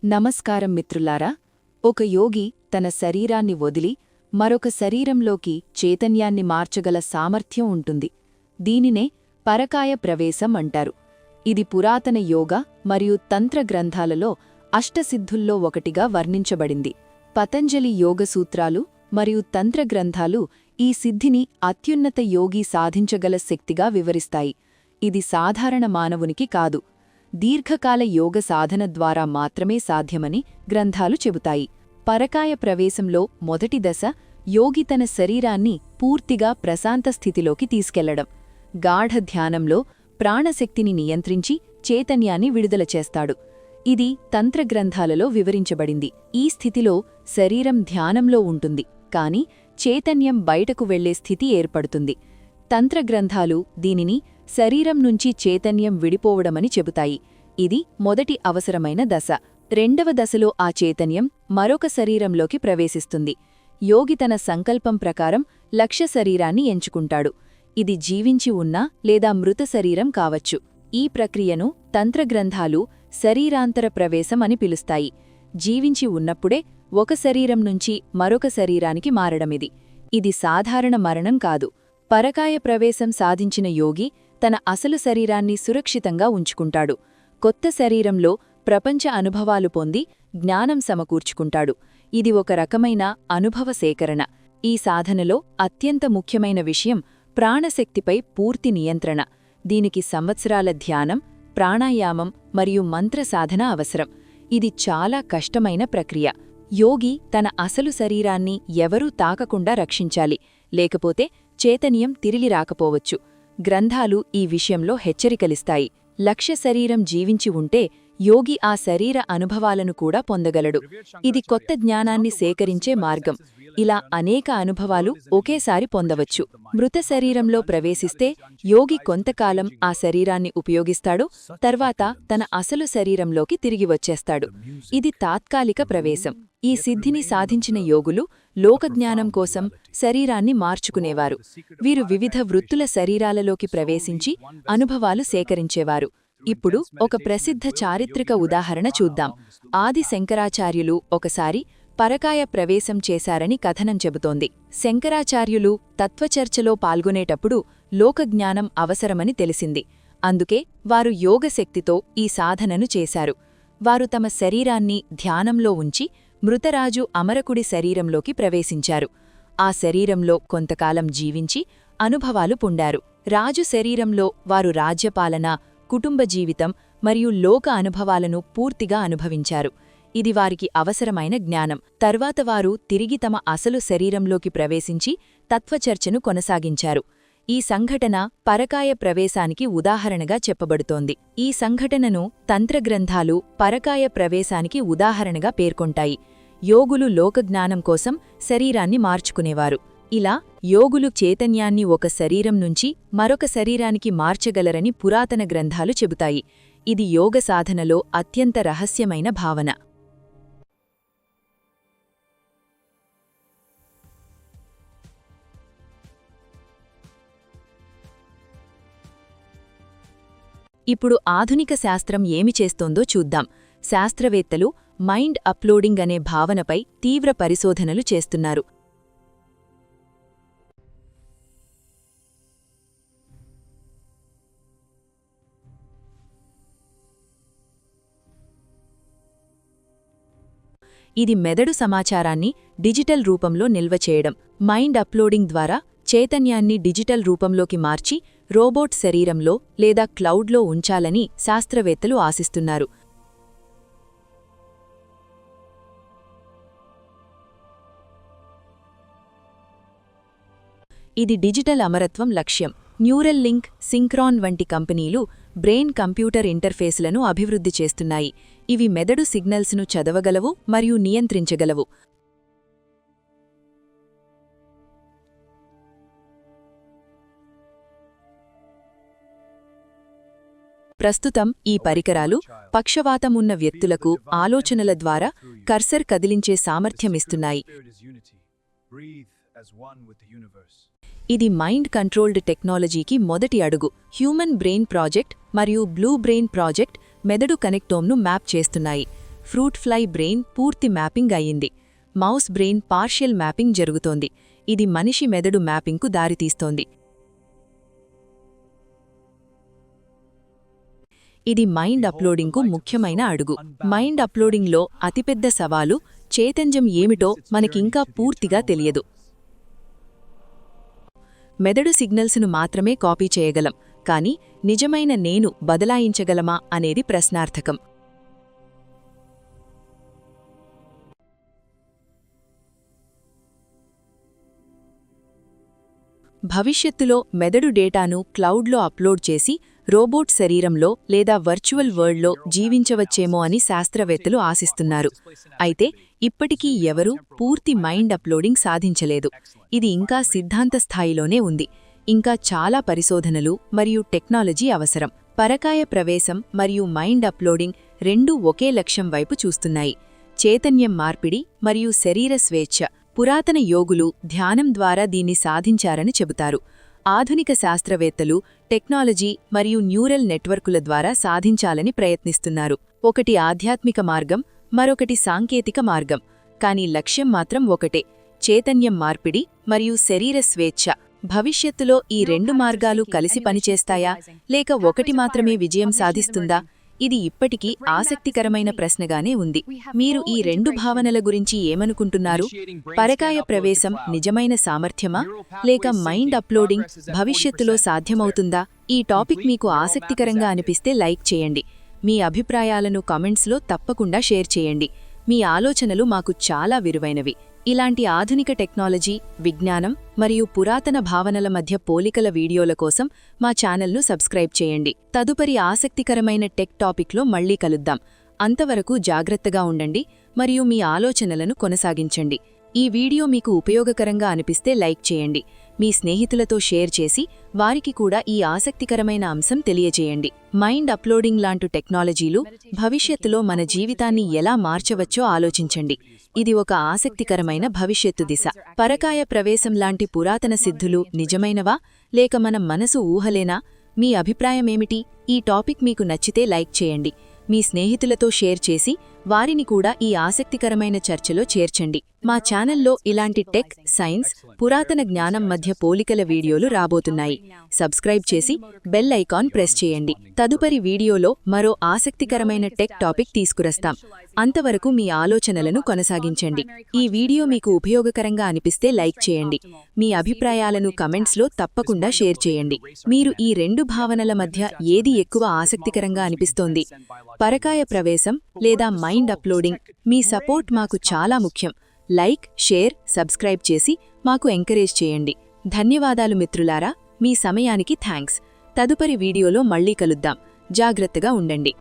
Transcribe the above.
నమస్కారం మిత్రులారా. ఒక యోగి తన శరీరాన్ని వదిలి మరొక శరీరంలోకి చైతన్యాన్ని మార్చగల సామర్థ్యం ఉంటుంది. దీనినే పరకాయ ప్రవేశం అంటారు. ఇది పురాతన యోగ మరియు తంత్ర గ్రంథాలలో అష్టసిద్ధుల్లో ఒకటిగా వర్ణించబడింది. పతంజలి యోగ సూత్రాలు మరియు తంత్ర గ్రంథాలు ఈ సిద్ధిని అత్యున్నత యోగి సాధించగల శక్తిగా వివరిస్తాయి. ఇది సాధారణ మానవునికి కాదు, దీర్ఘకాల యోగ సాధన ద్వారా మాత్రమే సాధ్యమని గ్రంథాలు చెబుతాయి. పరకాయ ప్రవేశంలో మొదటి దశ యోగి తన శరీరాన్ని పూర్తిగా ప్రశాంత స్థితిలోకి తీసుకెళ్లడం. గాఢ ధ్యానంలో ప్రాణశక్తిని నియంత్రించి చైతన్యాన్ని విడుదల చేస్తాడు. ఇది తంత్రగ్రంథాలలో వివరించబడింది. ఈ స్థితిలో శరీరం ధ్యానంలో ఉంటుంది, కాని చైతన్యం బయటకు వెళ్లే స్థితి ఏర్పడుతుంది. తంత్రగ్రంథాలు దీనిని శరీరం నుంచి చైతన్యం విడిపోవడమని చెబుతాయి. ఇది మొదటి అవసరమైన దశ. రెండవ దశలో ఆ చైతన్యం మరొక శరీరంలోకి ప్రవేశిస్తుంది. యోగి తన సంకల్పం ప్రకారం లక్ష్య శరీరాన్ని ఎంచుకుంటాడు. ఇది జీవించి ఉన్న లేదా మృత శరీరం కావచ్చు. ఈ ప్రక్రియను తంత్రగ్రంథాలు శరీరాంతర ప్రవేశం అని పిలుస్తాయి. జీవించి ఉన్నప్పుడే ఒక శరీరం నుంచి మరొక శరీరానికి మారడమిది. ఇది సాధారణ మరణం కాదు. పరకాయ ప్రవేశం సాధించిన యోగి తన అసలు శరీరాన్ని సురక్షితంగా ఉంచుకుంటాడు. కొత్త శరీరంలో ప్రపంచ అనుభవాలు పొంది జ్ఞానం సమకూర్చుకుంటాడు. ఇది ఒక రకమైన అనుభవ సేకరణ. ఈ సాధనలో అత్యంత ముఖ్యమైన విషయం ప్రాణశక్తిపై పూర్తి నియంత్రణ. దీనికి సంవత్సరాల ధ్యానం, ప్రాణాయామం మరియు మంత్ర సాధన అవసరం. ఇది చాలా కష్టమైన ప్రక్రియ. యోగి తన అసలు శరీరాన్ని ఎవరూ తాకకుండా రక్షించాలి, లేకపోతే చైతన్యం తిరిగి రాకపోవచ్చు. గ్రంథాలు ఈ విషయంలో హెచ్చరికలిస్తాయి. లక్ష్య శరీరం జీవించి ఉంటే యోగి ఆ శరీర అనుభవాలను కూడా పొందగలడు. ఇది కొత్త జ్ఞానాన్ని సేకరించే మార్గం. ఇలా అనేక అనుభవాలు ఒకేసారి పొందవచ్చు. మృత శరీరంలో ప్రవేశిస్తే యోగి కొంతకాలం ఆ శరీరాన్ని ఉపయోగిస్తాడు, తర్వాత తన అసలు శరీరంలోకి తిరిగి వచ్చేస్తాడు. ఇది తాత్కాలిక ప్రవేశం. ఈ సిద్ధిని సాధించిన యోగులు లోకజ్ఞానం కోసం శరీరాన్ని మార్చుకునేవారు. వీరు వివిధ వృత్తుల శరీరాలలోకి ప్రవేశించి అనుభవాలు సేకరించేవారు. ఇప్పుడు ఒక ప్రసిద్ధ చారిత్రక ఉదాహరణ చూద్దాం. ఆది శంకరాచార్యులు ఒకసారి పరకాయ ప్రవేశం చేశారని కథనం చెబుతోంది. శంకరాచార్యులు తత్వచర్చలో పాల్గొనేటప్పుడు లోకజ్ఞానం అవసరమని తెలిసింది. అందుకే వారు యోగశక్తితో ఈ సాధనను చేశారు. వారు తమ శరీరాన్ని ధ్యానంలో ఉంచి మృతరాజు అమరకుడి శరీరంలోకి ప్రవేశించారు. ఆ శరీరంలో కొంతకాలం జీవించి అనుభవాలు పొందారు. రాజు శరీరంలో వారు రాజ్యపాలన, కుటుంబ జీవితం మరియు లోక అనుభవాలను పూర్తిగా అనుభవించారు. ఇది వారికి అవసరమైన జ్ఞానం. తర్వాత వారు తిరిగి తమ అసలు శరీరంలోకి ప్రవేశించి తత్వచర్చను కొనసాగించారు. ఈ సంఘటన పరకాయ ప్రవేశానికి ఉదాహరణగా చెప్పబడుతోంది. ఈ సంఘటనను తంత్రగ్రంథాలు పరకాయ ప్రవేశానికి ఉదాహరణగా పేర్కొంటాయి. యోగులు లోకజ్ఞానం కోసం శరీరాన్ని మార్చుకునేవారు. ఇలా యోగులు చైతన్యాన్ని ఒక శరీరం నుంచి మరొక శరీరానికి మార్చగలరని పురాతన గ్రంథాలు చెబుతాయి. ఇది యోగ సాధనలో అత్యంత రహస్యమైన భావన. ఇప్పుడు ఆధునిక శాస్త్రం ఏమి చేస్తోందో చూద్దాం. శాస్త్రవేత్తలు మైండ్ అప్లోడింగ్ అనే భావనపై తీవ్ర పరిశోధనలు చేస్తున్నారు. ఇది మెదడు సమాచారాన్ని డిజిటల్ రూపంలో నిల్వ చేయడం. మైండ్ అప్లోడింగ్ ద్వారా చైతన్యాన్ని డిజిటల్ రూపంలోకి మార్చి రోబోట్ శరీరంలో లేదా క్లౌడ్లో ఉంచాలని శాస్త్రవేత్తలు ఆశిస్తున్నారు. ఇది డిజిటల్ అమరత్వం లక్ష్యం. న్యూరల్ లింక్, సింక్రాన్ వంటి కంపెనీలు బ్రెయిన్ కంప్యూటర్ ఇంటర్ఫేస్లను అభివృద్ధి చేస్తున్నాయి. ఇవి మెదడు సిగ్నల్స్ను చదవగలవు మరియు నియంత్రించగలవు. ప్రస్తుతం ఈ పరికరాలు పక్షవాతం ఉన్న వ్యక్తులకు ఆలోచనల ద్వారా కర్సర్ కదిలించే సామర్థ్యమిస్తున్నాయి. ఇది మైండ్ కంట్రోల్డ్ టెక్నాలజీకి మొదటి అడుగు. హ్యూమన్ బ్రెయిన్ ప్రాజెక్ట్ మరియు బ్లూ బ్రెయిన్ ప్రాజెక్ట్ మెదడు కనెక్టోమ్ను మ్యాప్ చేస్తున్నాయి. ఫ్రూట్ ఫ్లై బ్రెయిన్ పూర్తి మ్యాపింగ్ అయ్యింది. మౌస్ బ్రెయిన్ పార్షియల్ మ్యాపింగ్ జరుగుతోంది. ఇది మనిషి మెదడు మ్యాపింగ్కు దారితీస్తోంది. ఇది మైండ్ అప్లోడింగ్కు ముఖ్యమైన అడుగు. మైండ్ అప్లోడింగ్లో అతిపెద్ద సవాలు చైతన్యం ఏమిటో మనకింకా పూర్తిగా తెలియదు. మెదడు సిగ్నల్స్ను మాత్రమే కాపీ చేయగలం, కానీ నిజమైన నేను బదలాయించగలమా అనేది ప్రశ్నార్థకం. భవిష్యత్తులో మెదడు డేటాను క్లౌడ్లో అప్లోడ్ చేసి రోబోట్ శరీరంలో లేదా వర్చువల్ వరల్డ్లో జీవించవచ్చేమో అని శాస్త్రవేత్తలు ఆశిస్తున్నారు. అయితే ఇప్పటికీ ఎవరూ పూర్తి మైండ్ అప్లోడింగ్ సాధించలేదు. ఇది ఇంకా సిద్ధాంత స్థాయిలోనే ఉంది. ఇంకా చాలా పరిశోధనలు మరియు టెక్నాలజీ అవసరం. పరకాయ ప్రవేశం మరియు మైండ్ అప్లోడింగ్ రెండూ ఒకే లక్ష్యం వైపు చూస్తున్నాయి: చైతన్యం మార్పిడి మరియు శరీర స్వేచ్ఛ. పురాతన యోగులు ధ్యానం ద్వారా దీన్ని సాధించారని చెబుతారు. ఆధునిక శాస్త్రవేత్తలు టెక్నాలజీ మరియు న్యూరల్ నెట్వర్కుల ద్వారా సాధించాలని ప్రయత్నిస్తున్నారు. ఒకటి ఆధ్యాత్మిక మార్గం, మరొకటి సాంకేతిక మార్గం. కానీ లక్ష్యం మాత్రం ఒకటే: చైతన్యం మార్పిడి మరియు శరీర స్వేచ్ఛ. భవిష్యత్తులో ఈ రెండు మార్గాలు కలిసి పనిచేస్తాయా, లేక ఒకటి మాత్రమే విజయం సాధిస్తుందా? ఇది ఇప్పటికీ ఆసక్తికరమైన ప్రశ్నగానే ఉంది. మీరు ఈ రెండు భావనల గురించి ఏమనుకుంటున్నారు? పరకాయ ప్రవేశం నిజమైన సామర్థ్యమా, లేక మైండ్ అప్లోడింగ్ భవిష్యత్తులో సాధ్యమవుతుందా? ఈ టాపిక్ మీకు ఆసక్తికరంగా అనిపిస్తే లైక్ చేయండి. మీ అభిప్రాయాలను కామెంట్స్లో తప్పకుండా షేర్ చేయండి. మీ ఆలోచనలు మాకు చాలా విలువైనవి. ఇలాంటి ఆధునిక టెక్నాలజీ, విజ్ఞానం మరియు పురాతన భావనల మధ్య పోలికల వీడియోల కోసం మా ఛానల్ను సబ్స్క్రైబ్ చేయండి. తదుపరి ఆసక్తికరమైన టెక్ టాపిక్లో మళ్ళీ కలుద్దాం. అంతవరకు జాగ్రత్తగా ఉండండి మరియు మీ ఆలోచనలను కొనసాగించండి. ఈ వీడియో మీకు ఉపయోగకరంగా అనిపిస్తే లైక్ చేయండి. మీ స్నేహితులతో షేర్ చేసి వారికి కూడా ఈ ఆసక్తికరమైన అంశం తెలియజేయండి. మైండ్ అప్లోడింగ్ లాంటి టెక్నాలజీలు భవిష్యత్తులో మన జీవితాన్ని ఎలా మార్చవచ్చో ఆలోచించండి. ఇది ఒక ఆసక్తికరమైన భవిష్యత్తు దిశ. పరకాయ ప్రవేశం లాంటి పురాతన సిద్ధులు నిజమైనవా, లేక మన మనసు ఊహలేనా? మీ అభిప్రాయమేమిటి? ఈ టాపిక్ మీకు నచ్చితే లైక్ చేయండి. మీ స్నేహితులతో షేర్ చేసి వారిని కూడా ఈ ఆసక్తికరమైన చర్చలో చేర్చండి. మా ఛానల్లో ఇలాంటి టెక్, సైన్స్, పురాతన జ్ఞానం మధ్య పోలికల వీడియోలు రాబోతున్నాయి. సబ్స్క్రైబ్ చేసి బెల్ ఐకాన్ ప్రెస్ చేయండి. తదుపరి వీడియోలో మరో ఆసక్తికరమైన టెక్ టాపిక్ తీసుకురస్తాం. అంతవరకు మీ ఆలోచనలను కొనసాగించండి. ఈ వీడియో మీకు ఉపయోగకరంగా అనిపిస్తే లైక్ చేయండి. మీ అభిప్రాయాలను కమెంట్స్లో తప్పకుండా షేర్ చేయండి. మీరు ఈ రెండు భావనల మధ్య ఏది ఎక్కువ ఆసక్తికరంగా అనిపిస్తోంది? పరకాయ ప్రవేశం లేదా మైండ్ అప్లోడింగ్? మీ సపోర్ట్ మాకు చాలా ముఖ్యం. లైక్, షేర్, సబ్స్క్రైబ్ చేసి మాకు ఎంకరేజ్ చేయండి. ధన్యవాదాలు మిత్రులారా, మీ సమయానికి థాంక్స్. తదుపరి వీడియోలో మళ్ళీ కలుద్దాం. జాగ్రత్తగా ఉండండి.